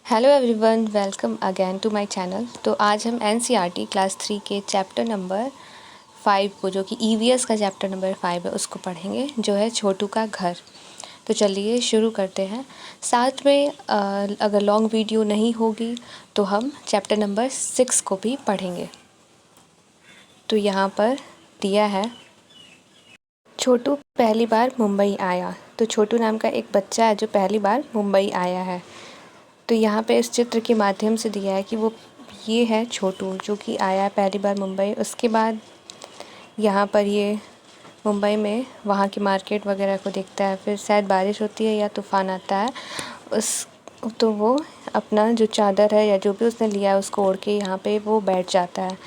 Hello everyone, welcome again to my channel. तो आज हम एनसीईआरटी क्लास 3 के चैप्टर नंबर 5 को, जो कि ईवीएस का चैप्टर नंबर 5 है, उसको पढ़ेंगे, जो है छोटू का घर। तो चलिए शुरू करते हैं। साथ में अगर लॉन्ग वीडियो नहीं होगी तो हम चैप्टर नंबर 6 को भी पढ़ेंगे। तो यहाँ पर दिया है, छोटू पहली बार मुंबई आया। तो छोटू नाम का एक बच्चा है जो पहली बार मुंबई आया है। तो यहाँ पे इस चित्र के माध्यम से दिया है कि वो ये है छोटू जो कि आया है पहली बार मुंबई। उसके बाद यहाँ पर ये मुंबई में वहाँ की मार्केट वगैरह को देखता है। फिर शायद बारिश होती है या तूफ़ान आता है, तो वो अपना जो चादर है या जो भी उसने लिया है उसको ओढ़ के यहाँ पे वो बैठ जाता है।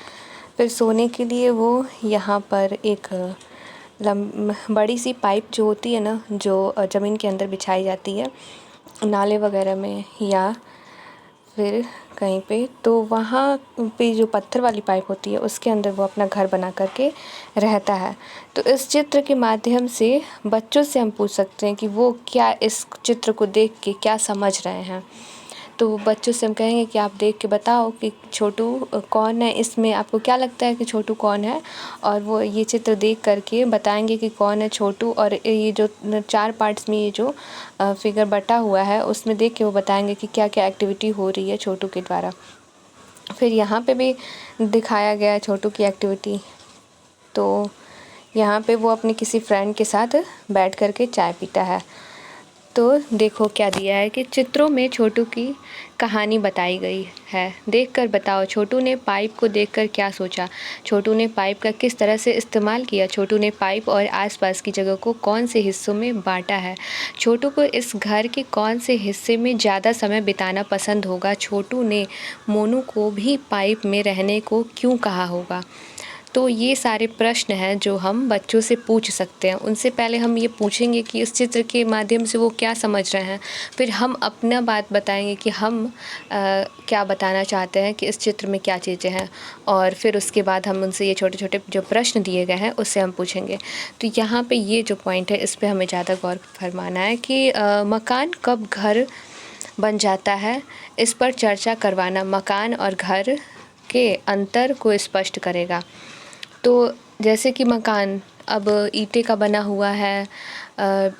फिर सोने के लिए वो यहाँ पर एक बड़ी सी पाइप जो होती है ना, जो ज़मीन के अंदर बिछाई जाती है नाले वगैरह में या फिर कहीं पे, तो वहाँ पे जो पत्थर वाली पाइप होती है उसके अंदर वो अपना घर बना करके रहता है। तो इस चित्र के माध्यम से बच्चों से हम पूछ सकते हैं कि वो क्या इस चित्र को देख के क्या समझ रहे हैं। तो बच्चों से हम कहेंगे कि आप देख के बताओ कि छोटू कौन है, इसमें आपको क्या लगता है कि छोटू कौन है। और वो ये चित्र देख करके बताएंगे कि कौन है छोटू। और ये जो 4 पार्ट्स में ये जो फिगर बटा हुआ है उसमें देख के वो बताएंगे कि क्या क्या एक्टिविटी हो रही है छोटू के द्वारा। फिर यहाँ पे भी दिखाया गया है छोटू की एक्टिविटी। तो यहाँ पे वो अपने किसी फ्रेंड के साथ बैठ कर के चाय पीता है। तो देखो क्या दिया है कि चित्रों में छोटू की कहानी बताई गई है। देखकर बताओ, छोटू ने पाइप को देखकर क्या सोचा। छोटू ने पाइप का किस तरह से इस्तेमाल किया। छोटू ने पाइप और आसपास की जगह को कौन से हिस्सों में बांटा है। छोटू को इस घर के कौन से हिस्से में ज़्यादा समय बिताना पसंद होगा। छोटू ने मोनू को भी पाइप में रहने को क्यों कहा होगा। तो ये सारे प्रश्न हैं जो हम बच्चों से पूछ सकते हैं। उनसे पहले हम ये पूछेंगे कि इस चित्र के माध्यम से वो क्या समझ रहे हैं। फिर हम अपना बात बताएंगे कि हम क्या बताना चाहते हैं कि इस चित्र में क्या चीज़ें हैं। और फिर उसके बाद हम उनसे ये छोटे छोटे जो प्रश्न दिए गए हैं उससे हम पूछेंगे। तो यहाँ पे ये जो पॉइंट है इस पर हमें ज़्यादा गौर फरमाना है कि मकान कब घर बन जाता है, इस पर चर्चा करवाना मकान और घर के अंतर को स्पष्ट करेगा। तो जैसे कि मकान अब ईंटे का बना हुआ है,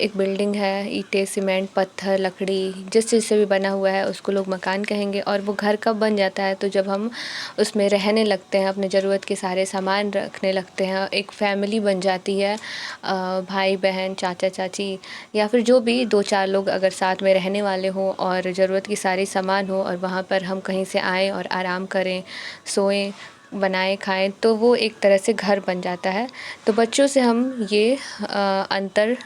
एक बिल्डिंग है, ईंटे, सीमेंट, पत्थर, लकड़ी, जिस चीज़ से भी बना हुआ है उसको लोग मकान कहेंगे। और वो घर कब बन जाता है, तो जब हम उसमें रहने लगते हैं, अपने ज़रूरत के सारे सामान रखने लगते हैं, एक फैमिली बन जाती है, भाई बहन, चाचा चाची या फिर जो भी 2-4 लोग अगर साथ में रहने वाले हों और ज़रूरत की सारी सामान हो और वहाँ पर हम कहीं से आएँ और आराम करें, सोएं, बनाएं, खाएं, तो वो एक तरह से घर बन जाता है। तो बच्चों से हम ये अंतर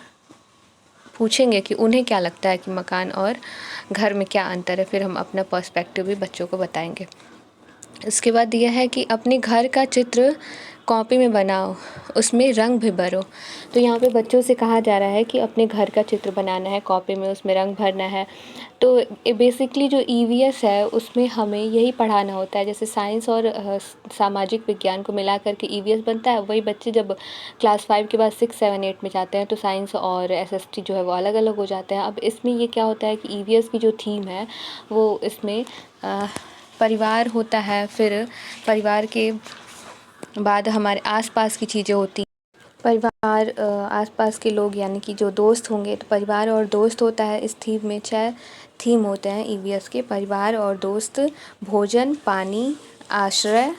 पूछेंगे कि उन्हें क्या लगता है कि मकान और घर में क्या अंतर है। फिर हम अपना पर्सपेक्टिव भी बच्चों को बताएंगे। इसके बाद दिया है कि अपने घर का चित्र कॉपी में बनाओ, उसमें रंग भी भरो। तो यहाँ पे बच्चों से कहा जा रहा है कि अपने घर का चित्र बनाना है कॉपी में, उसमें रंग भरना है। तो बेसिकली जो ईवीएस है उसमें हमें यही पढ़ाना होता है। जैसे साइंस और सामाजिक विज्ञान को मिला करके ईवीएस बनता है, वही बच्चे जब क्लास 5 के बाद 6, 7, 8 में जाते हैं तो साइंस और एसएसटी जो है वो अलग अलग हो जाते हैं। अब इसमें ये क्या होता है कि ईवीएस की जो थीम है वो इसमें परिवार होता है। फिर परिवार के बाद हमारे आसपास की चीज़ें होती हैं। परिवार, आसपास के लोग यानी कि जो दोस्त होंगे, तो परिवार और दोस्त होता है इस थीम में। 6 थीम होते हैं ईवीएस के, परिवार और दोस्त, भोजन, पानी, आश्रय,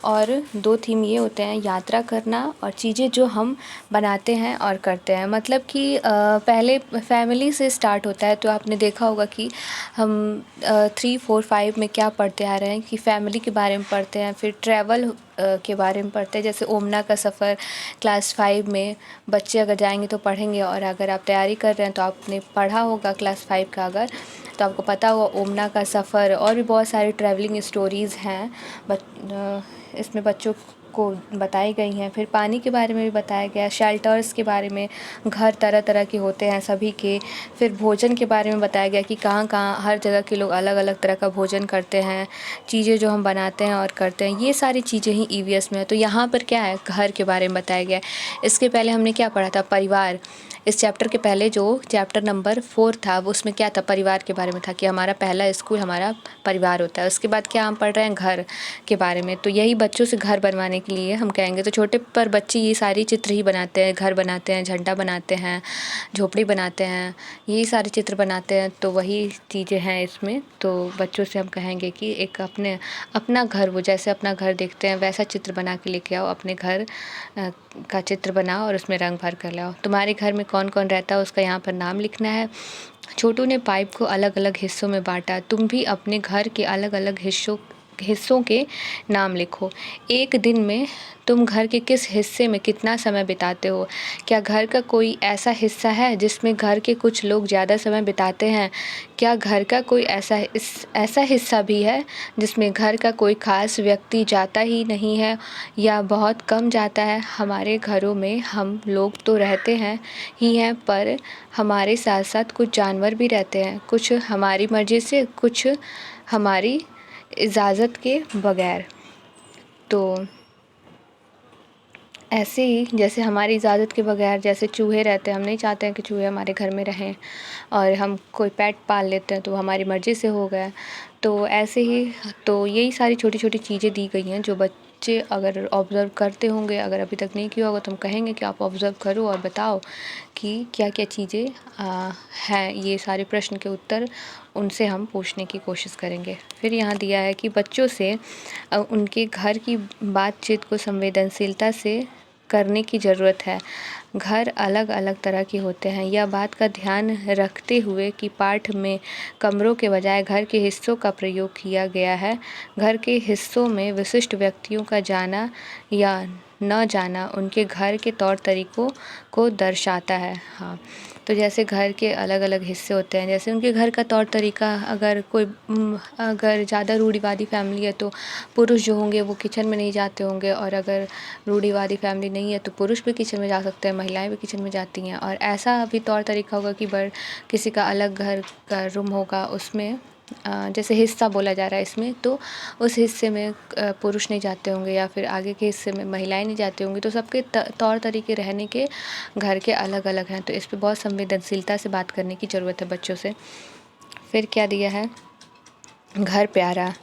और 2 थीम ये होते हैं, यात्रा करना और चीज़ें जो हम बनाते हैं और करते हैं। मतलब कि पहले फैमिली से स्टार्ट होता है। तो आपने देखा होगा कि हम 3, 4, 5 में क्या पढ़ते आ रहे हैं कि फैमिली के बारे में पढ़ते हैं। फिर ट्रैवल के बारे में पढ़ते हैं, जैसे ओमना का सफ़र क्लास 5 में बच्चे अगर जाएंगे तो पढ़ेंगे। और अगर आप तैयारी कर रहे हैं तो आपने पढ़ा होगा क्लास 5 का अगर, तो आपको पता होगा ओमना का सफ़र। और भी बहुत सारी ट्रैवलिंग स्टोरीज़ हैं इसमें बच्चों को बताई गई हैं। फिर पानी के बारे में भी बताया गया, शेल्टर्स के बारे में, घर तरह तरह के होते हैं सभी के। फिर भोजन के बारे में बताया गया कि कहाँ कहाँ हर जगह के लोग अलग अलग तरह का भोजन करते हैं, चीज़ें जो हम बनाते हैं और करते हैं, ये सारी चीज़ें ही ईवीएस में है। तो यहाँ पर क्या है, घर के बारे में बताया गया है। इसके पहले हमने क्या पढ़ा था, परिवार। इस चैप्टर के पहले जो चैप्टर नंबर 4 था वो उसमें क्या था, परिवार के बारे में था कि हमारा पहला स्कूल हमारा परिवार होता है। उसके बाद क्या हम पढ़ रहे हैं, घर के बारे में। तो यही बच्चों से घर बनवाने के लिए हम कहेंगे। तो छोटे पर बच्चे ये सारी चित्र ही बनाते हैं, घर बनाते हैं, झंडा बनाते हैं, झोपड़ी बनाते हैं, यही सारे चित्र बनाते हैं। तो वही चीज़ें हैं इसमें। तो बच्चों से हम कहेंगे कि एक अपना घर, वो जैसे अपना घर देखते हैं वैसा चित्र बना के लेके आओ, अपने घर का चित्र बनाओ और उसमें रंग भर कर लाओ। तुम्हारे घर में कौन कौन रहता है उसका यहाँ पर नाम लिखना है। छोटू ने पाइप को अलग अलग हिस्सों में बांटा। तुम भी अपने घर के अलग अलग हिस्सों के नाम लिखो। एक दिन में तुम घर के किस हिस्से में कितना समय बिताते हो? क्या घर का कोई ऐसा हिस्सा है जिसमें घर के कुछ लोग ज़्यादा समय बिताते हैं? क्या घर का कोई ऐसा हिस्सा भी है जिसमें घर का कोई ख़ास व्यक्ति जाता ही नहीं है या बहुत कम जाता है? हमारे घरों में हम लोग तो रहते हैं ही हैं, पर हमारे साथ साथ कुछ जानवर भी रहते हैं, कुछ हमारी मर्ज़ी से, कुछ हमारी इजाज़त के बगैर। तो ऐसे ही जैसे हमारी इजाज़त के बगैर जैसे चूहे रहते हैं, हम नहीं चाहते हैं कि चूहे हमारे घर में रहें, और हम कोई पेट पाल लेते हैं तो हमारी मर्ज़ी से हो गया। तो ऐसे ही तो यही सारी छोटी छोटी चीज़ें दी गई हैं जो बच्चे अगर ऑब्ज़र्व करते होंगे, अगर अभी तक नहीं किया होगा तो हम कहेंगे कि आप ऑब्ज़र्व करो और बताओ कि क्या क्या चीज़ें हैं। ये सारे प्रश्न के उत्तर उनसे हम पूछने की कोशिश करेंगे। फिर यहाँ दिया है कि बच्चों से उनके घर की बातचीत को संवेदनशीलता से करने की ज़रूरत है। घर अलग अलग तरह के होते हैं। यह बात का ध्यान रखते हुए कि पाठ में कमरों के बजाय घर के हिस्सों का प्रयोग किया गया है। घर के हिस्सों में विशिष्ट व्यक्तियों का जाना या न जाना उनके घर के तौर तरीक़ों को दर्शाता है। हाँ, तो जैसे घर के अलग अलग हिस्से होते हैं, जैसे उनके घर का तौर तरीका, अगर ज़्यादा रूढ़िवादी फैमिली है तो पुरुष जो होंगे वो किचन में नहीं जाते होंगे, और अगर रूढ़िवादी फैमिली नहीं है तो पुरुष भी किचन में जा सकते हैं, महिलाएं भी किचन में जाती हैं। और ऐसा भी तौर तरीका होगा कि किसी का अलग घर का रूम होगा, उसमें जैसे हिस्सा बोला जा रहा है इसमें, तो उस हिस्से में पुरुष नहीं जाते होंगे या फिर आगे के हिस्से में महिलाएं नहीं जाती होंगी। तो सबके तौर तरीके रहने के घर के अलग अलग हैं। तो इस पे बहुत संवेदनशीलता से बात करने की ज़रूरत है बच्चों से। फिर क्या दिया है, घर प्यारा।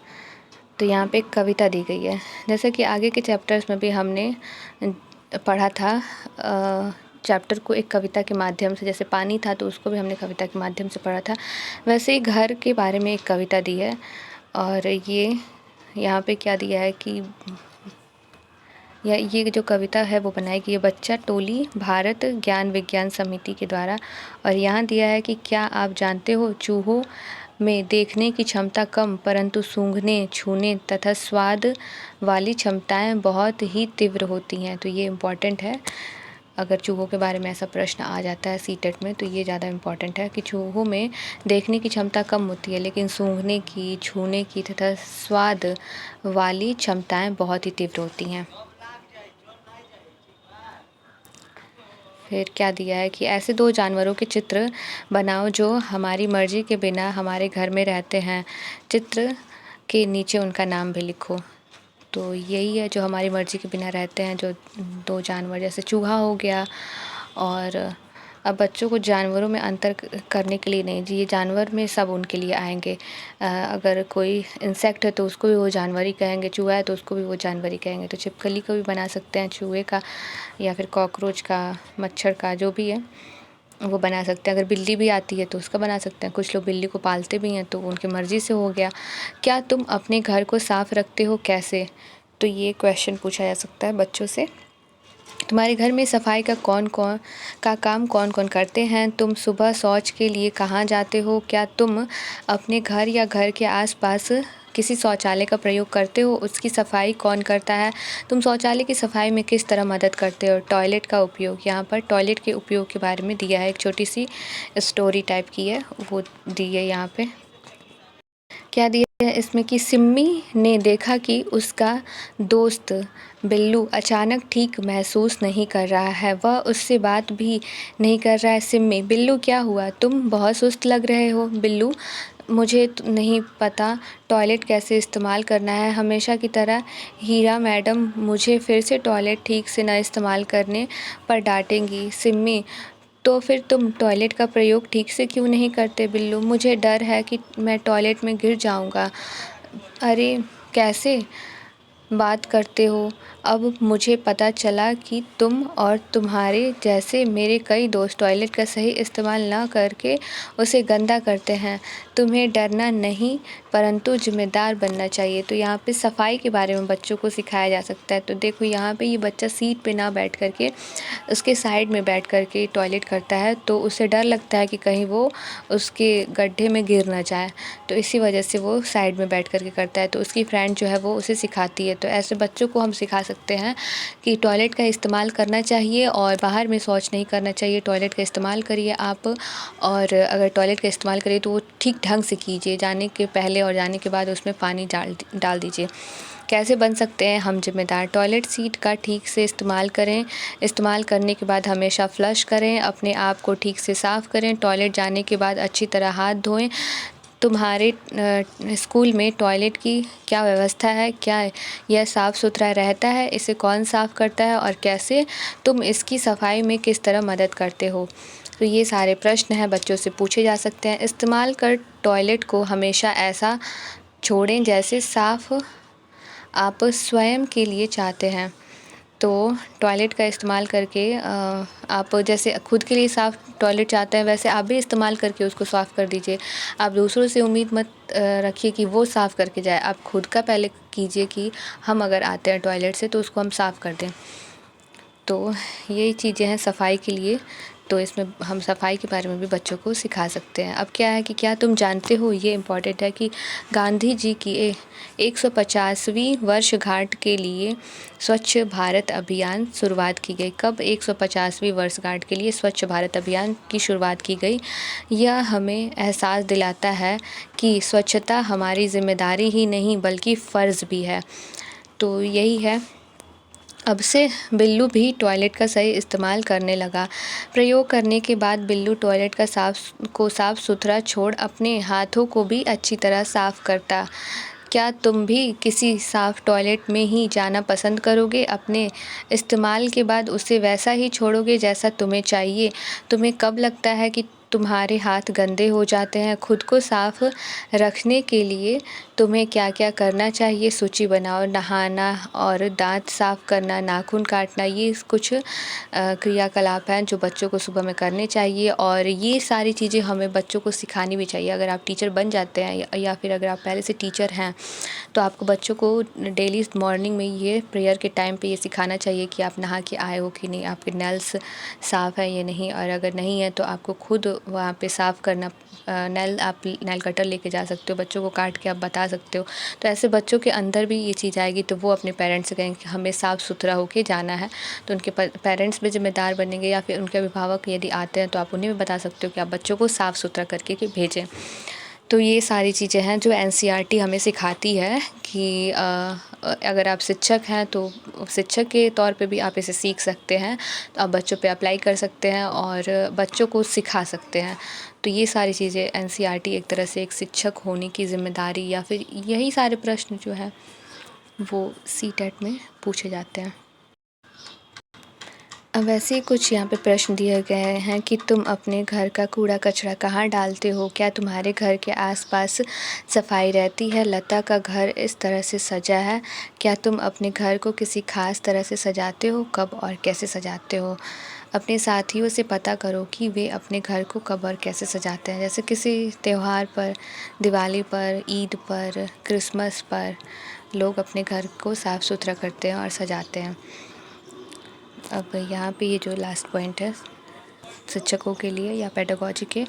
तो यहाँ पे एक कविता दी गई है, जैसे कि आगे के चैप्टर्स में भी हमने पढ़ा था चैप्टर को एक कविता के माध्यम से। जैसे पानी था तो उसको भी हमने कविता के माध्यम से पढ़ा था, वैसे ही घर के बारे में एक कविता दी है। और ये यहाँ पे क्या दिया है कि ये जो कविता है वो बनाई गई है बच्चा टोली भारत ज्ञान विज्ञान समिति के द्वारा। और यहाँ दिया है कि क्या आप जानते हो, चूहों में देखने की क्षमता कम परंतु सूंघने, छूने तथा स्वाद वाली क्षमताएं बहुत ही तीव्र होती हैं। तो ये इम्पॉर्टेंट है, अगर चूहों के बारे में ऐसा प्रश्न आ जाता है सीटेट में तो ये ज़्यादा इम्पॉर्टेंट है कि चूहों में देखने की क्षमता कम होती है लेकिन सूंघने की, छूने की तथा स्वाद वाली क्षमताएं बहुत ही तीव्र होती हैं। फिर क्या दिया है कि ऐसे 2 जानवरों के चित्र बनाओ जो हमारी मर्ज़ी के बिना हमारे घर में रहते हैं। चित्र के नीचे उनका नाम भी लिखो। तो यही है जो हमारी मर्ज़ी के बिना रहते हैं, जो 2 जानवर, जैसे चूहा हो गया। और अब बच्चों को जानवरों में अंतर करने के लिए नहीं जी, ये जानवर में सब उनके लिए आएंगे। अगर कोई इंसेक्ट है तो उसको भी वो जानवर ही कहेंगे, चूहा है तो उसको भी वो जानवर ही कहेंगे। तो छिपकली को भी बना सकते हैं चूहे का, या फिर कॉकरोच का, मच्छर का, जो भी है वो बना सकते हैं। अगर बिल्ली भी आती है तो उसका बना सकते हैं। कुछ लोग बिल्ली को पालते भी हैं तो उनकी मर्ज़ी से हो गया। क्या तुम अपने घर को साफ़ रखते हो, कैसे? तो ये क्वेश्चन पूछा जा सकता है बच्चों से। तुम्हारे घर में सफाई का काम कौन कौन करते हैं? तुम सुबह शौच के लिए कहाँ जाते हो? क्या तुम अपने घर या घर के आसपास किसी शौचालय का प्रयोग करते हो? उसकी सफाई कौन करता है? तुम शौचालय की सफाई में किस तरह मदद करते हो? टॉयलेट का उपयोग, यहाँ पर टॉयलेट के उपयोग के बारे में दिया है, एक छोटी सी स्टोरी टाइप की है वो दी है यहाँ पे। क्या दिया इसमें कि सिम्मी ने देखा कि उसका दोस्त बिल्लू अचानक ठीक महसूस नहीं कर रहा है। वह उससे बात भी नहीं कर रहा है। सिम्मी, बिल्लू क्या हुआ? तुम बहुत सुस्त लग रहे हो। बिल्लू, मुझे नहीं पता टॉयलेट कैसे इस्तेमाल करना है। हमेशा की तरह हीरा मैडम मुझे फिर से टॉयलेट ठीक से न इस्तेमाल करने पर डांटेंगी। सिम्मी, तो फिर तुम टॉयलेट का प्रयोग ठीक से क्यों नहीं करते? बिल्लू, मुझे डर है कि मैं टॉयलेट में गिर जाऊंगा। अरे, कैसे बात करते हो? अब मुझे पता चला कि तुम और तुम्हारे जैसे मेरे कई दोस्त टॉयलेट का सही इस्तेमाल न करके उसे गंदा करते हैं। तुम्हें डरना नहीं, परंतु ज़िम्मेदार बनना चाहिए। तो यहाँ पे सफाई के बारे में बच्चों को सिखाया जा सकता है। तो देखो यहाँ पे ये बच्चा सीट पे ना बैठ कर के उसके साइड में बैठ कर के टॉयलेट करता है, तो उसे डर लगता है कि कहीं वो उसके गड्ढे में गिर ना जाए, तो इसी वजह से वो साइड में बैठ कर के करता है। तो उसकी फ्रेंड जो है वो उसे सिखाती है। तो ऐसे बच्चों को हम सिखा सकते हैं कि टॉयलेट का इस्तेमाल करना चाहिए और बाहर में शौच नहीं करना चाहिए। टॉयलेट का इस्तेमाल करिए आप, और अगर टॉयलेट का इस्तेमाल करिए तो वो ठीक ढंग से कीजिए। जाने के पहले और जाने के बाद उसमें पानी डाल दीजिए। कैसे बन सकते हैं हम जिम्मेदार? टॉयलेट सीट का ठीक से इस्तेमाल करें। इस्तेमाल करने के बाद हमेशा फ्लश करें। अपने आप को ठीक से साफ़ करें। टॉयलेट जाने के बाद अच्छी तरह हाथ धोएं। तुम्हारे स्कूल में टॉयलेट की क्या व्यवस्था है? क्या यह साफ़ सुथरा रहता है? इसे कौन साफ़ करता है और कैसे? तुम इसकी सफाई में किस तरह मदद करते हो? तो ये सारे प्रश्न हैं, बच्चों से पूछे जा सकते हैं। इस्तेमाल कर टॉयलेट को हमेशा ऐसा छोड़ें जैसे साफ़ आप स्वयं के लिए चाहते हैं। तो टॉयलेट का इस्तेमाल करके आप जैसे खुद के लिए साफ़ टॉयलेट चाहते हैं, वैसे आप भी इस्तेमाल करके उसको साफ़ कर दीजिए। आप दूसरों से उम्मीद मत रखिए कि वो साफ़ करके जाए। आप खुद का पहले कीजिए कि हम अगर आते हैं टॉयलेट से तो उसको हम साफ़ कर दें। तो यही चीज़ें हैं सफाई के लिए। तो इसमें हम सफाई के बारे में भी बच्चों को सिखा सकते हैं। अब क्या है कि क्या तुम जानते हो, ये इम्पॉर्टेंट है कि गांधी जी की 150वीं वर्षगांठ के लिए स्वच्छ भारत अभियान शुरुआत की गई। कब 150वीं वर्षगांठ के लिए स्वच्छ भारत अभियान की शुरुआत की गई? यह हमें एहसास दिलाता है कि स्वच्छता हमारी ज़िम्मेदारी ही नहीं बल्कि फ़र्ज़ भी है। तो यही है। अब से बिल्लू भी टॉयलेट का सही इस्तेमाल करने लगा। प्रयोग करने के बाद बिल्लू टॉयलेट का साफ़ सुथरा छोड़ अपने हाथों को भी अच्छी तरह साफ़ करता। क्या तुम भी किसी साफ़ टॉयलेट में ही जाना पसंद करोगे? अपने इस्तेमाल के बाद उसे वैसा ही छोड़ोगे जैसा तुम्हें चाहिए? तुम्हें कब लगता है कि तुम्हारे हाथ गंदे हो जाते हैं? खुद को साफ़ रखने के लिए तुम्हें क्या-क्या करना चाहिए? सूची बनाओ। नहाना और दांत साफ़ करना, नाखून काटना, ये कुछ क्रियाकलाप हैं जो बच्चों को सुबह में करने चाहिए, और ये सारी चीज़ें हमें बच्चों को सिखानी भी चाहिए। अगर आप टीचर बन जाते हैं या फिर अगर आप पहले से टीचर हैं, तो आपको बच्चों को डेली मॉर्निंग में ये प्रेयर के टाइम पे ये सिखाना चाहिए कि आप नहा के आए हो कि नहीं, आपके नेल्स साफ़ है या नहीं, और अगर नहीं है तो आपको खुद वहाँ पे साफ़ करना। आप नेल कटर लेके जा सकते हो, बच्चों को काट के आप बता सकते हो। तो ऐसे बच्चों के अंदर भी ये चीज़ आएगी, तो वो अपने पेरेंट्स से कहेंगे कि हमें साफ़ सुथरा होके जाना है। तो उनके पेरेंट्स भी ज़िम्मेदार बनेंगे, या फिर उनके अभिभावक यदि आते हैं तो आप उन्हें भी बता सकते हो कि आप बच्चों को साफ़ सुथरा करके भेजें। तो ये सारी चीज़ें हैं जो एनसीईआरटी हमें सिखाती है कि अगर आप शिक्षक हैं तो शिक्षक के तौर पे भी आप इसे सीख सकते हैं। तो आप बच्चों पे अप्लाई कर सकते हैं और बच्चों को सिखा सकते हैं। तो ये सारी चीज़ें एनसीईआरटी एक तरह से एक शिक्षक होने की ज़िम्मेदारी, या फिर यही सारे प्रश्न जो हैं वो सीटेट में पूछे जाते हैं। अब वैसे ही कुछ यहाँ पे प्रश्न दिए गए हैं कि तुम अपने घर का कूड़ा कचरा कहाँ डालते हो? क्या तुम्हारे घर के आसपास सफाई रहती है? लता का घर इस तरह से सजा है। क्या तुम अपने घर को किसी खास तरह से सजाते हो? कब और कैसे सजाते हो? अपने साथियों से पता करो कि वे अपने घर को कब और कैसे सजाते हैं। जैसे किसी त्यौहार पर, दिवाली पर, ईद पर, क्रिसमस पर लोग अपने घर को साफ़ सुथरा करते हैं और सजाते हैं। अब यहाँ पे ये जो लास्ट पॉइंट है, शिक्षकों के लिए या पेडागॉजी के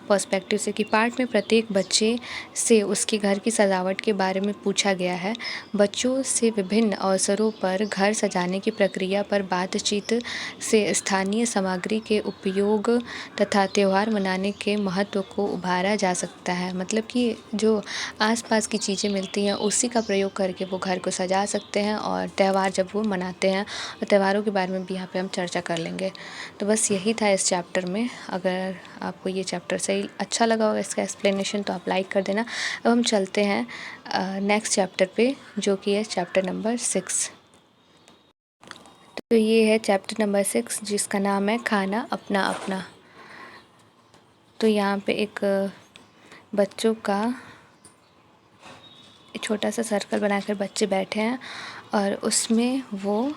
पर्सपेक्टिव से कि पाठ में प्रत्येक बच्चे से उसके घर की सजावट के बारे में पूछा गया है। बच्चों से विभिन्न अवसरों पर घर सजाने की प्रक्रिया पर बातचीत से स्थानीय सामग्री के उपयोग तथा त्यौहार मनाने के महत्व को उभारा जा सकता है। मतलब कि जो आसपास की चीज़ें मिलती हैं उसी का प्रयोग करके वो घर को सजा सकते हैं, और त्यौहार जब वो मनाते हैं, और त्यौहारों के बारे में भी यहाँ पे हम चर्चा कर लेंगे। तो बस यही था इस चैप्टर में। अगर आपको ये चैप्टर सही अच्छा लगा होगा इसका एक्सप्लेनेशन, तो आप लाइक कर देना। अब हम चलते हैं नेक्स्ट चैप्टर पे, जो कि है चैप्टर नंबर 6। तो ये है चैप्टर नंबर 6, जिसका नाम है खाना अपना अपना। तो यहाँ पे एक बच्चों का छोटा सा सर्कल बनाकर बच्चे बैठे हैं, और उसमें वो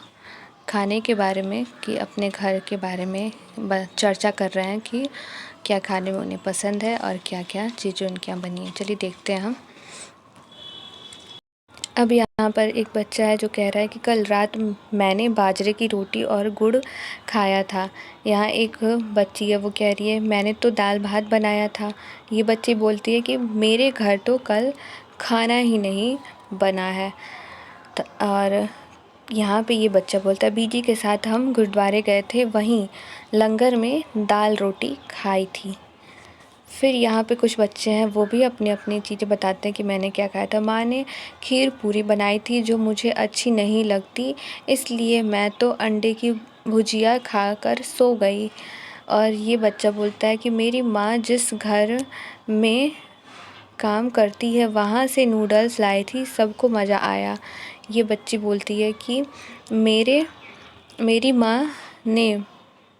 खाने के बारे में, कि अपने घर के बारे में चर्चा कर रहे हैं कि क्या खाने में उन्हें पसंद है और क्या क्या चीज़ें उनके यहाँ बनी है। चलिए देखते हैं हम। अब यहाँ पर एक बच्चा है जो कह रहा है कि कल रात मैंने बाजरे की रोटी और गुड़ खाया था। यहाँ एक बच्ची है, वो कह रही है मैंने तो दाल भात बनाया था। ये बच्ची बोलती है कि मेरे घर तो कल खाना ही नहीं बना है। और यहाँ पे ये बच्चा बोलता है बीजी के साथ हम गुरुद्वारे गए थे, वहीं लंगर में दाल रोटी खाई थी। फिर यहाँ पे कुछ बच्चे हैं, वो भी अपनी अपनी चीज़ें बताते हैं कि मैंने क्या खाया था। माँ ने खीर पूरी बनाई थी जो मुझे अच्छी नहीं लगती, इसलिए मैं तो अंडे की भुजिया खाकर सो गई। और ये बच्चा बोलता है कि मेरी माँ जिस घर में काम करती है वहाँ से नूडल्स लाई थी, सबको मज़ा आया। ये बच्ची बोलती है कि मेरी माँ ने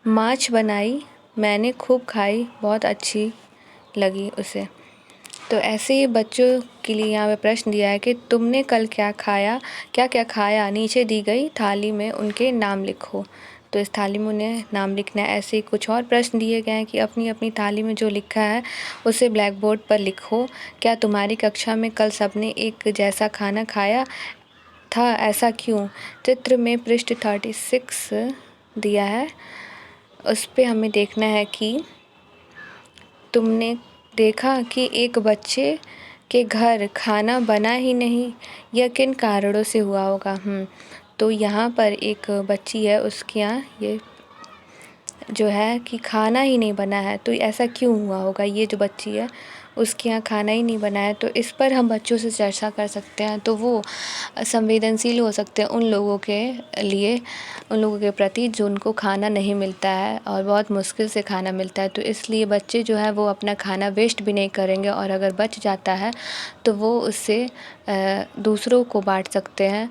माछ बनाई, मैंने खूब खाई, बहुत अच्छी लगी उसे। तो ऐसे ही बच्चों के लिए यहाँ पे प्रश्न दिया है कि तुमने कल क्या खाया, क्या क्या खाया, नीचे दी गई थाली में उनके नाम लिखो। तो इस थाली में उन्हें नाम लिखना है। ऐसे ही कुछ और प्रश्न दिए गए हैं कि अपनी अपनी थाली में जो लिखा है उसे ब्लैक बोर्ड पर लिखो। क्या तुम्हारी कक्षा में कल सबने एक जैसा खाना खाया था, ऐसा क्यों? चित्र में पृष्ठ 36 दिया है, उस पे हमें देखना है कि तुमने देखा कि एक बच्चे के घर खाना बना ही नहीं, यह किन कारणों से हुआ होगा? तो यहाँ पर एक बच्ची है, उसके यहाँ ये जो है कि खाना ही नहीं बना है, तो ऐसा क्यों हुआ होगा? ये जो बच्ची है उसके यहाँ खाना ही नहीं बना है, तो इस पर हम बच्चों से चर्चा कर सकते हैं। तो वो संवेदनशील हो सकते हैं उन लोगों के लिए, उन लोगों के प्रति जो उनको खाना नहीं मिलता है और बहुत मुश्किल से खाना मिलता है। तो इसलिए बच्चे जो है वो अपना खाना वेस्ट भी नहीं करेंगे, और अगर बच जाता है तो वो उससे दूसरों को बांट सकते हैं,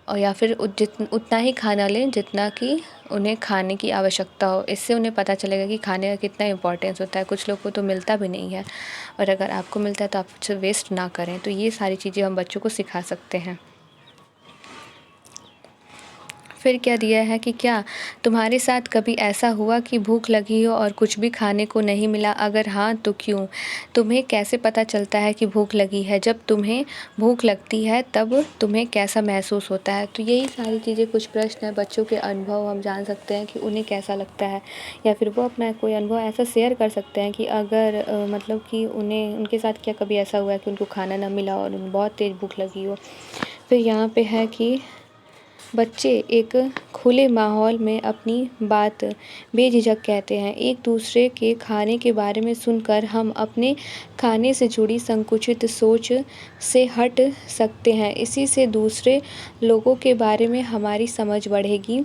और या फिर उतना ही खाना लें जितना कि उन्हें खाने की आवश्यकता हो। इससे उन्हें पता चलेगा कि खाने का कितना इम्पोर्टेंस होता है। कुछ लोग को तो मिलता भी नहीं है, और अगर आपको मिलता है तो आप उसे वेस्ट ना करें। तो ये सारी चीज़ें हम बच्चों को सिखा सकते हैं। फिर क्या दिया है कि क्या तुम्हारे साथ कभी ऐसा हुआ कि भूख लगी हो और कुछ भी खाने को नहीं मिला? अगर हाँ तो क्यों? तुम्हें कैसे पता चलता है कि भूख लगी है? जब तुम्हें भूख लगती है तब तुम्हें कैसा महसूस होता है? तो यही सारी चीज़ें कुछ प्रश्न हैं, बच्चों के अनुभव हम जान सकते हैं कि उन्हें कैसा लगता है, या फिर वो अपना कोई अनुभव ऐसा शेयर कर सकते हैं कि अगर मतलब कि उन्हें उनके साथ क्या कभी ऐसा हुआ है कि उनको खाना ना मिला और उन्हें बहुत तेज़ भूख लगी हो। फिर यहाँ पे है कि बच्चे एक खुले माहौल में अपनी बात बेझिझक कहते हैं। एक दूसरे के खाने के बारे में सुनकर हम अपने खाने से जुड़ी संकुचित सोच से हट सकते हैं। इसी से दूसरे लोगों के बारे में हमारी समझ बढ़ेगी।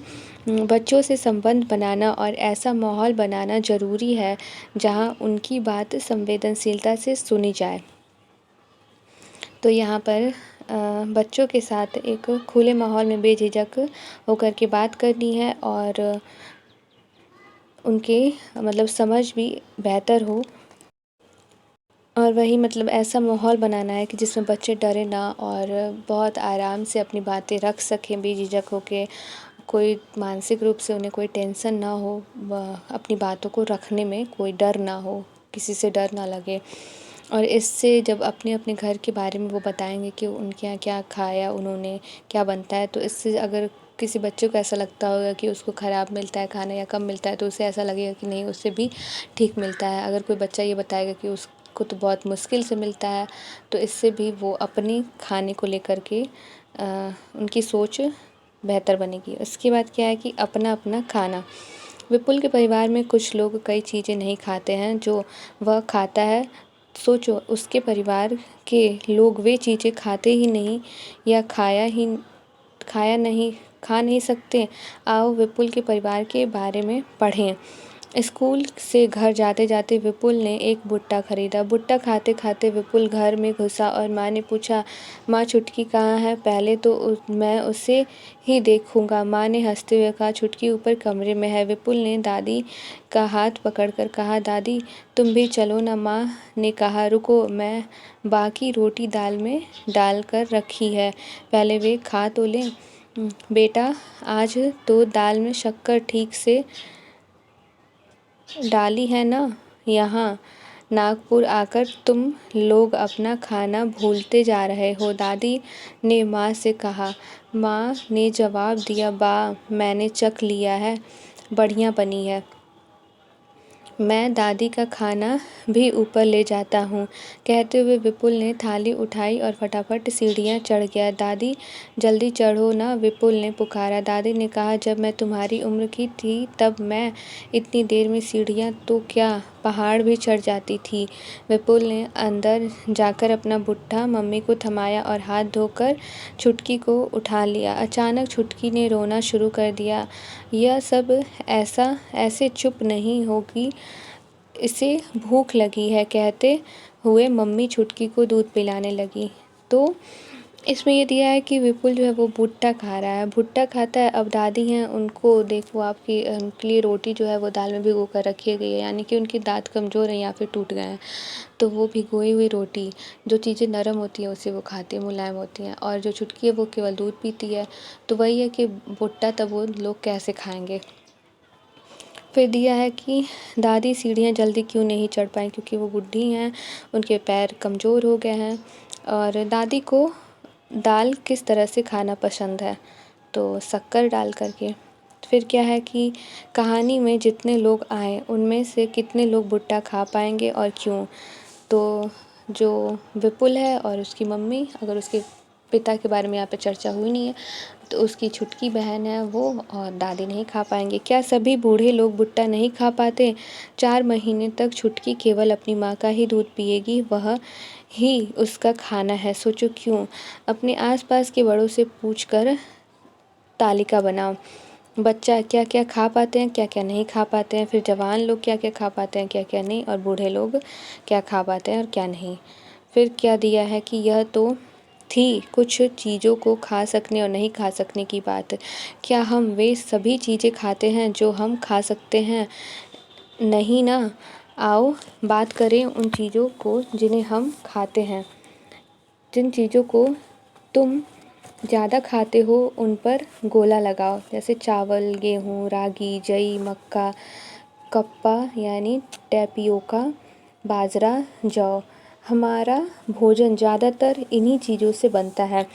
बच्चों से संबंध बनाना और ऐसा माहौल बनाना ज़रूरी है जहाँ उनकी बात संवेदनशीलता से सुनी जाए। तो यहाँ पर बच्चों के साथ एक खुले माहौल में बेझिझक होकर के बात करनी है, और उनके मतलब समझ भी बेहतर हो, और वही मतलब ऐसा माहौल बनाना है कि जिसमें बच्चे डरे ना और बहुत आराम से अपनी बातें रख सकें बेझिझक होके। कोई मानसिक रूप से उन्हें कोई टेंशन ना हो, अपनी बातों को रखने में कोई डर ना हो, किसी से डर ना लगे। और इससे जब अपने अपने घर के बारे में वो बताएंगे कि उनके यहाँ क्या खाया उन्होंने, क्या बनता है, तो इससे अगर किसी बच्चे को ऐसा लगता होगा कि उसको ख़राब मिलता है खाना या कम मिलता है, तो उसे ऐसा लगेगा कि नहीं, उससे भी ठीक मिलता है। अगर कोई बच्चा ये बताएगा कि उसको तो बहुत मुश्किल से मिलता है, तो इससे भी वो अपने खाने को लेकर के उनकी सोच बेहतर बनेगी। उसके बाद क्या है कि अपना अपना खाना। विपुल के परिवार में कुछ लोग कई चीज़ें नहीं खाते हैं जो वह खाता है। सोचो, उसके परिवार के लोग वे चीज़ें खाते ही नहीं या खा नहीं सकते। आओ विपुल के परिवार के बारे में पढ़ें। स्कूल से घर जाते जाते विपुल ने एक भुट्टा खरीदा। भुट्टा खाते खाते विपुल घर में घुसा और माँ ने पूछा, माँ छुटकी कहाँ है? पहले तो मैं उसे ही देखूंगा। माँ ने हंसते हुए कहा, छुटकी ऊपर कमरे में है। विपुल ने दादी का हाथ पकड़कर कहा, दादी तुम भी चलो ना। माँ ने कहा, रुको, मैं बाकी रोटी दाल में डाल कर रखी है, पहले वे खा तो लें। बेटा, आज तो दाल में शक्कर ठीक से डाली है ना? यहाँ नागपुर आकर तुम लोग अपना खाना भूलते जा रहे हो, दादी ने माँ से कहा। माँ ने जवाब दिया, बा मैंने चख लिया है, बढ़िया बनी है। मैं दादी का खाना भी ऊपर ले जाता हूँ। कहते हुए विपुल ने थाली उठाई और फटाफट सीढ़ियाँ चढ़ गया। दादी जल्दी चढ़ो ना, विपुल ने पुकारा। दादी ने कहा, जब मैं तुम्हारी उम्र की थी तब मैं इतनी देर में सीढ़ियाँ तो क्या पहाड़ भी चढ़ जाती थी। विपुल ने अंदर जाकर अपना बुट्ठा मम्मी को थमाया और हाथ धोकर छुटकी को उठा लिया। अचानक छुटकी ने रोना शुरू कर दिया। यह सब ऐसे चुप नहीं होगी, इसे भूख लगी है, कहते हुए मम्मी छुटकी को दूध पिलाने लगी। तो इसमें ये दिया है कि विपुल जो है वो भुट्टा खा रहा है, भुट्टा खाता है। अब दादी हैं, उनको देखो, आपकी उनके लिए रोटी जो है वो दाल में भिगो कर रखी गई है, यानी कि उनके दांत कमज़ोर हैं या फिर टूट गए हैं, तो वो भिगोई हुई रोटी, जो चीज़ें नरम होती हैं उसे वो खाती हैं, मुलायम होती हैं, और जो छुटकी है वो केवल दूध पीती है। तो वही है कि भुट्टा तब वो लोग कैसे खाएंगे। फिर दिया है कि दादी सीढ़ियाँ जल्दी क्यों नहीं चढ़ पाई, क्योंकि वो बूढ़ी हैं, उनके पैर कमज़ोर हो गए हैं। और दादी को दाल किस तरह से खाना पसंद है, तो शक्कर डाल करके। फिर क्या है कि कहानी में जितने लोग आए उनमें से कितने लोग भुट्टा खा पाएंगे और क्यों। तो जो विपुल है और उसकी मम्मी, अगर उसके पिता के बारे में यहाँ पे चर्चा हुई नहीं है, तो उसकी छुटकी बहन है वो और दादी नहीं खा पाएंगे। क्या सभी बूढ़े लोग भुट्टा नहीं खा पाते? 4 महीने तक छुटकी केवल अपनी माँ का ही दूध पिएगी, वह ही उसका खाना है। सोचो क्यों। अपने आसपास के बड़ों से पूछकर तालिका बनाओ। बच्चा क्या क्या खा पाते हैं, क्या क्या नहीं खा पाते हैं, फिर जवान लोग क्या क्या खा पाते हैं, क्या क्या नहीं, और बूढ़े लोग क्या खा पाते हैं और क्या नहीं। फिर क्या दिया है कि यह तो थी कुछ चीज़ों को खा सकने और नहीं खा सकने की बात। क्या हम वे सभी चीज़ें खाते हैं जो हम खा सकते हैं? नहीं ना। आओ बात करें उन चीज़ों को जिन्हें हम खाते हैं। जिन चीज़ों को तुम ज़्यादा खाते हो उन पर गोला लगाओ, जैसे चावल, गेहूँ, रागी, जई, मक्का, कप्पा यानी टैपियोका, बाजरा, जौ। हमारा भोजन ज़्यादातर इन्हीं चीज़ों से बनता है।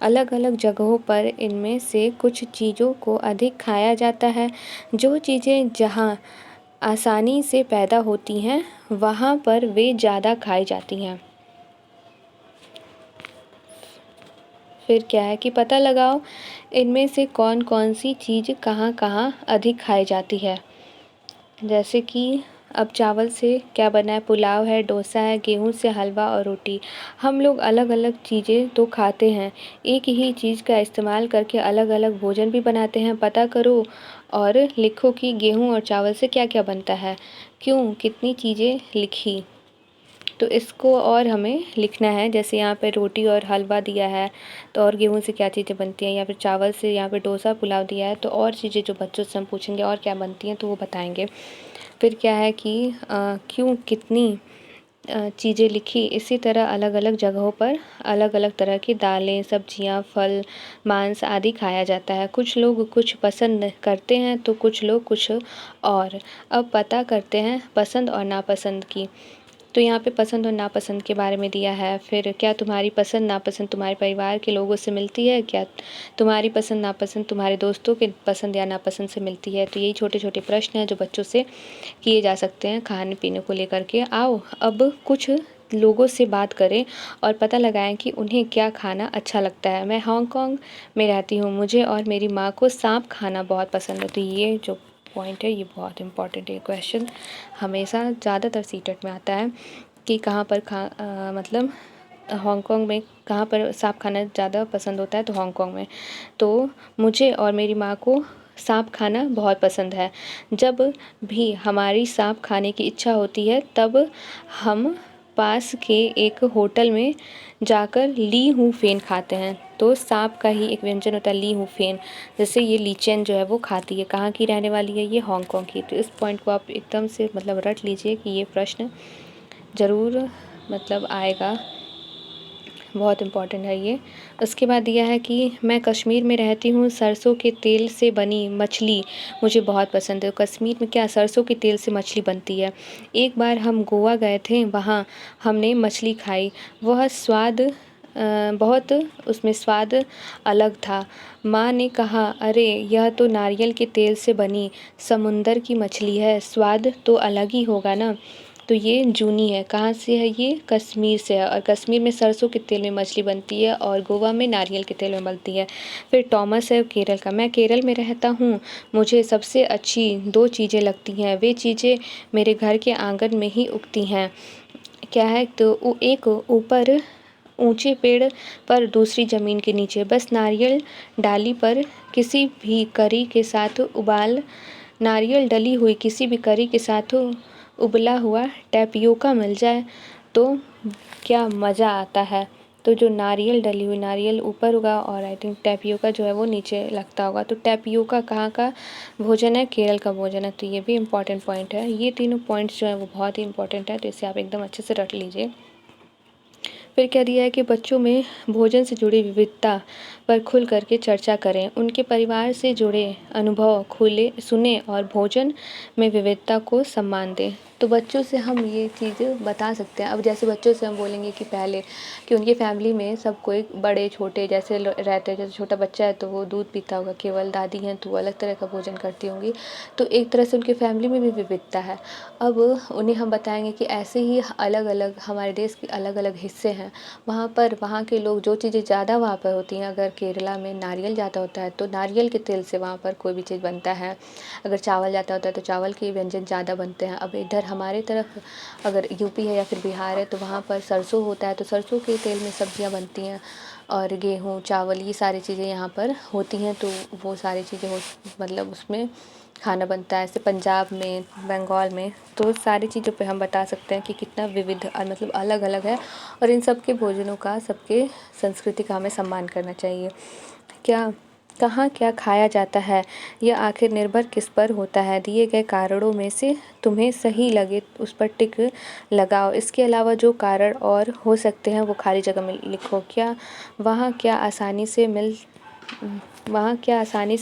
अलग अलग जगहों पर इनमें से कुछ चीज़ों को अधिक खाया जाता है। जो चीज़ें जहाँ आसानी से पैदा होती हैं वहाँ पर वे ज़्यादा खाई जाती हैं। फिर क्या है कि पता लगाओ इनमें से कौन कौन सी चीज़ कहाँ कहाँ अधिक खाई जाती है। जैसे कि अब चावल से क्या बना है, पुलाव है, डोसा है, गेहूँ से हलवा और रोटी। हम लोग अलग अलग चीज़ें तो खाते हैं, एक ही चीज़ का इस्तेमाल करके अलग अलग भोजन भी बनाते हैं। पता करो और लिखो कि गेहूँ और चावल से क्या क्या बनता है, क्यों, कितनी चीज़ें लिखी। तो इसको और हमें लिखना है, जैसे यहाँ पे रोटी और हलवा दिया है, तो और गेहूँ से क्या चीज़ें बनती हैं, या फिर चावल से यहाँ पे डोसा पुलाव दिया है, तो और चीज़ें जो बच्चों से हम पूछेंगे और क्या बनती हैं तो वो बताएंगे। फिर क्या है कि क्यों, कितनी चीज़ें लिखी। इसी तरह अलग अलग जगहों पर अलग अलग तरह की दालें, सब्जियां, फल, मांस आदि खाया जाता है। कुछ लोग कुछ पसंद करते हैं तो कुछ लोग कुछ और। अब पता करते हैं पसंद और नापसंद की। तो यहाँ पे पसंद और नापसंद के बारे में दिया है। फिर क्या तुम्हारी पसंद नापसंद तुम्हारे परिवार के लोगों से मिलती है, क्या तुम्हारी पसंद नापसंद तुम्हारे दोस्तों के पसंद या नापसंद से मिलती है। तो यही छोटे छोटे प्रश्न हैं जो बच्चों से किए जा सकते हैं खाने पीने को लेकर के। आओ अब कुछ लोगों से बात करें और पता लगाएं कि उन्हें क्या खाना अच्छा लगता है। मैं हांगकांग में रहती हूँ, मुझे और मेरी माँ को सांप खाना बहुत पसंद है। तो ये जो पॉइंट है ये बहुत इंपॉर्टेंट है। क्वेश्चन हमेशा ज़्यादातर सीटेट में आता है कि कहाँ पर मतलब हांगकांग में कहाँ पर सांप खाना ज़्यादा पसंद होता है, तो हांगकांग में। तो मुझे और मेरी माँ को सांप खाना बहुत पसंद है। जब भी हमारी सांप खाने की इच्छा होती है तब हम पास के एक होटल में जाकर ली हूँ फेन खाते हैं। तो सांप का ही एक व्यंजन होता है ली हूँ फेन, जैसे ये लीचेन जो है वो खाती है। कहाँ की रहने वाली है, ये हांगकांग की। तो इस पॉइंट को आप एकदम से मतलब रट लीजिए कि ये प्रश्न ज़रूर मतलब आएगा, बहुत इम्पॉर्टेंट है ये। उसके बाद दिया है कि मैं कश्मीर में रहती हूँ, सरसों के तेल से बनी मछली मुझे बहुत पसंद है। तो कश्मीर में क्या सरसों के तेल से मछली बनती है। एक बार हम गोवा गए थे, वहाँ हमने मछली खाई, वह स्वाद बहुत उसमें स्वाद अलग था। माँ ने कहा, अरे यह तो नारियल के तेल से बनी समुंदर की मछली है, स्वाद तो अलग ही होगा ना। तो ये जूनी है, कहाँ से है ये, कश्मीर से है। और कश्मीर में सरसों के तेल में मछली बनती है और गोवा में नारियल के तेल में बनती है। फिर टॉमस है केरल का, मैं केरल में रहता हूँ, मुझे सबसे अच्छी 2 चीज़ें लगती हैं, वे चीज़ें मेरे घर के आंगन में ही उगती हैं। क्या है, तो एक ऊपर ऊंचे पेड़ पर, दूसरी ज़मीन के नीचे। बस नारियल डाली पर किसी भी करी के साथ नारियल डली हुई किसी भी करी के साथ उबला हुआ टैपियोका मिल जाए तो क्या मज़ा आता है। तो जो नारियल डली हुई, नारियल ऊपर होगा और आई थिंक टैपियोका जो है वो नीचे लगता होगा। तो टैपियोका कहाँ का भोजन है, केरल का भोजन है। तो ये भी इम्पॉर्टेंट पॉइंट है। ये तीनों पॉइंट्स जो है वो बहुत ही इंपॉर्टेंट है, तो इसे आप एकदम अच्छे से रट लीजिए। फिर क्या दिया है कि बच्चों में भोजन से जुड़ी विविधता पर खुल करके चर्चा करें, उनके परिवार से जुड़े अनुभव खुले सुने और भोजन में विविधता को सम्मान दें। तो बच्चों से हम ये चीज़ बता सकते हैं। अब जैसे बच्चों से हम बोलेंगे कि पहले कि उनकी फैमिली में सब कोई बड़े छोटे जैसे रहते हैं, जैसे छोटा बच्चा है तो वो दूध पीता होगा, केवल दादी हैं तो वो अलग तरह का भोजन करती होंगी। तो एक तरह से उनकी फैमिली में भी विविधता है। अब उन्हें हम बताएंगे कि ऐसे ही अलग अलग हमारे देश के अलग अलग हिस्से हैं, वहाँ पर वहाँ के लोग जो चीज़ें ज़्यादा वहाँ पर होती हैं, अगर केरला में नारियल ज़्यादा होता है तो नारियल के तेल से वहाँ पर कोई भी चीज़ बनता है। अगर चावल ज़्यादा होता है तो चावल के व्यंजन ज़्यादा बनते हैं। अब इधर हमारे तरफ अगर यूपी है या फिर बिहार है तो वहाँ पर सरसों होता है तो सरसों के तेल में सब्जियाँ बनती हैं, और गेहूँ चावल ये सारी चीज़ें यहाँ पर होती हैं। तो वो सारी चीज़ें मतलब उसमें खाना बनता है। ऐसे पंजाब में, बंगाल में, तो सारी चीज़ों पे हम बता सकते हैं कि कितना विविध मतलब अलग अलग है। और इन सब के भोजनों का, सबके संस्कृति का हमें सम्मान करना चाहिए। क्या कहाँ क्या खाया जाता है यह आखिर निर्भर किस पर होता है। दिए गए कारणों में से तुम्हें सही लगे उस पर टिक लगाओ। इसके अलावा जो कारण और हो सकते हैं वो खाली जगह में लिखो। क्या वहाँ क्या आसानी से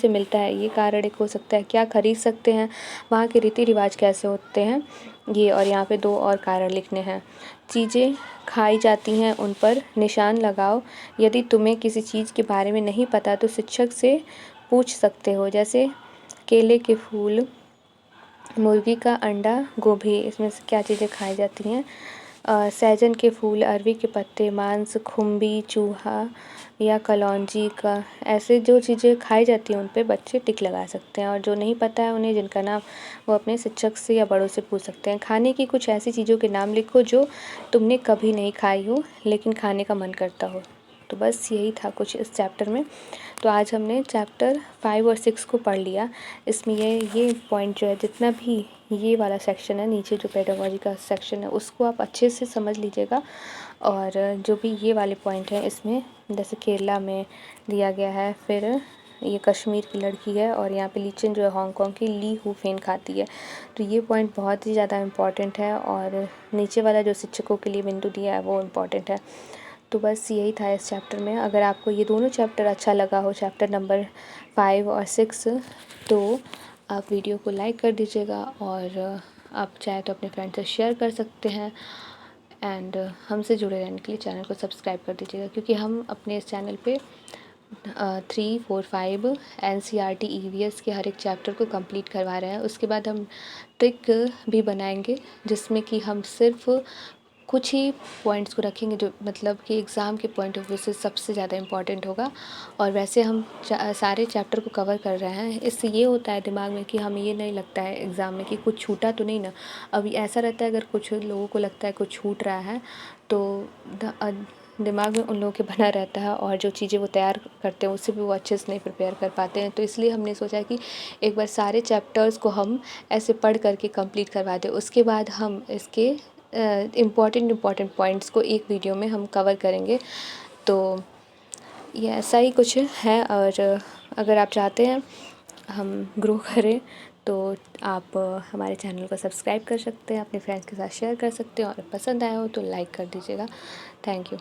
मिलता है, ये कारण एक हो सकता है। क्या खरीद सकते हैं, वहाँ के रीति रिवाज कैसे होते हैं ये, और यहाँ पे 2 और कारण लिखने हैं। चीज़ें खाई जाती हैं उन पर निशान लगाओ। यदि तुम्हें किसी चीज़ के बारे में नहीं पता तो शिक्षक से पूछ सकते हो, जैसे केले के फूल, मुर्गी का अंडा, गोभी, इसमें से क्या चीज़ें खाई जाती हैं। सहजन के फूल, अरवी के पत्ते, मांस, खुम्बी, चूहा या कलौंजी का, ऐसे जो चीज़ें खाई जाती हैं उन पे बच्चे टिक लगा सकते हैं। और जो नहीं पता है उन्हें, जिनका नाम, वो अपने शिक्षक से या बड़ों से पूछ सकते हैं। खाने की कुछ ऐसी चीज़ों के नाम लिखो जो तुमने कभी नहीं खाई हो लेकिन खाने का मन करता हो। तो बस यही था कुछ इस चैप्टर में। तो आज हमने चैप्टर 5 और 6 को पढ़ लिया। इसमें ये पॉइंट जो है, जितना भी ये वाला सेक्शन है नीचे जो पेडागोजी का सेक्शन है, उसको आप अच्छे से समझ लीजिएगा। और जो भी ये वाले पॉइंट हैं इसमें, जैसे केरला में दिया गया है, फिर ये कश्मीर की लड़की है, और यहाँ पे लीचेन जो है हांगकांग की ली हू फेन खाती है। तो ये पॉइंट बहुत ही ज़्यादा इम्पॉर्टेंट है। और नीचे वाला जो शिक्षकों के लिए बिंदु दिया है वो इम्पॉर्टेंट है। तो बस यही था इस चैप्टर में। अगर आपको ये दोनों चैप्टर अच्छा लगा हो, चैप्टर नंबर 5 और 6, तो आप वीडियो को लाइक कर दीजिएगा, और आप चाहे तो अपने फ्रेंड से शेयर कर सकते हैं। एंड हमसे जुड़े रहने के लिए चैनल को सब्सक्राइब कर दीजिएगा, क्योंकि हम अपने इस चैनल पे 3, 4, 5 NCERT EVS के हर एक चैप्टर को कंप्लीट करवा रहे हैं। उसके बाद हम ट्रिक भी बनाएंगे जिसमें कि हम सिर्फ कुछ ही पॉइंट्स को रखेंगे जो मतलब कि एग्ज़ाम के पॉइंट ऑफ व्यू से सबसे ज़्यादा इम्पॉर्टेंट होगा। और वैसे हम सारे चैप्टर को कवर कर रहे हैं। इससे ये होता है दिमाग में कि हमें ये नहीं लगता है एग्ज़ाम में कि कुछ छूटा तो नहीं ना। अभी ऐसा रहता है, अगर कुछ लोगों को लगता है कुछ छूट रहा है तो दिमाग में उन लोगों के बना रहता है, और जो चीज़ें वो तैयार करते हैं उससे भी वो अच्छे से नहीं प्रिपेयर कर पाते हैं। तो इसलिए हमने सोचा कि एक बार सारे चैप्टर्स को हम ऐसे पढ़ करके कंप्लीट करवा दें। उसके बाद हम इसके इम्पॉर्टेंट पॉइंट्स को एक वीडियो में हम कवर करेंगे। तो ये ऐसा ही कुछ है। और अगर आप चाहते हैं हम ग्रो करें तो आप हमारे चैनल को सब्सक्राइब कर सकते हैं, अपने फ्रेंड्स के साथ शेयर कर सकते हैं, और पसंद आया हो तो लाइक कर दीजिएगा। Thank you.